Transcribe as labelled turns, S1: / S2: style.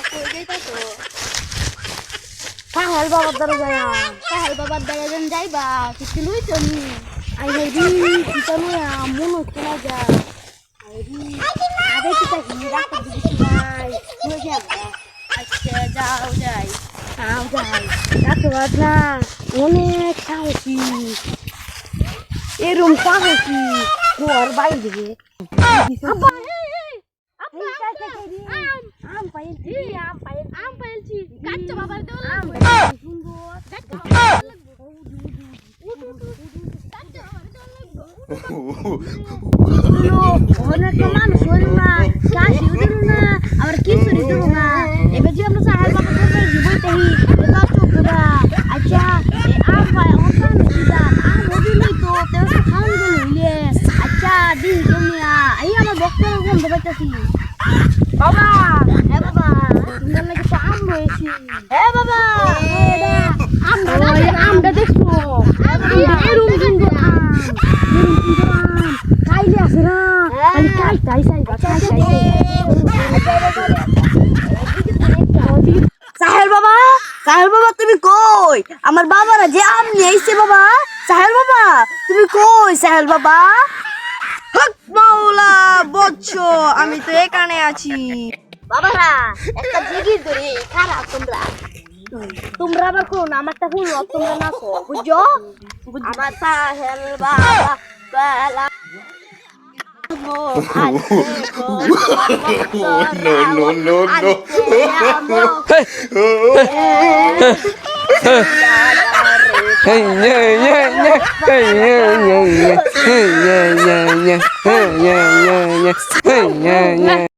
S1: কই যাইতা তো
S2: সাহেল বাবার দ্বারা যায়
S1: সাহেল বাবার দ্বারা যেন যাইবা কিছু লই তো নি
S2: আই রে কিতা নয়া মন হচ্ছে না যা আরে কিতা হিরা কর দিছি ভাই তুই যাব
S1: আচ্ছা যাও যাই
S2: আও যাই রাত বাদ না অনেক সাহসী এরম সাহসী ঘর বাইরে
S1: আব্বা
S2: আম পাইছি
S1: আম পাইছি কাচ্চা বাবার দল
S2: অনেক মানুষ হইল না কাশি উঠল না আবার খিচুড়ি দিল না এবার যে আমরা সাহেব বাবা করে জীবইতেই এটা চোখরা আচ্ছা আম পাই অনকান দিদা আম হবিনি তো তেও তো খাওন গেল হইলে আচ্ছা দিন তুমিয়া এই আমার বক্তব্য কোন দেবাইতাছি বাবা হ্যাঁ বাবা তোমার লাগে তো আম রয়েছি হ্যাঁ বাবা আমটা দেখো এরম সুন্দর আম খাইলে আছে না খালি খাইতাই চাইবা সাহেল বাবা তুমি কই আমার বাবারা যে আম নিয়ে আইছে বাবা সাহেল বাবা তুমি কই সাহেল বাবা
S3: হক মাওলা বচ্চ আমি তো এখানে আছি
S2: বাবারা একটা জিগির ধরে খারাপ তোমরা আবার কোন আমারটা ভুল তোমরা না কো বুঝছো আমার সাহেল বাবা বালা
S4: Hey, yeah, yeah, yeah. Hey, yeah, yeah, yeah. Hey, yeah, yeah, yeah. Hey, yeah, yeah, yeah. Hey, yeah, yeah.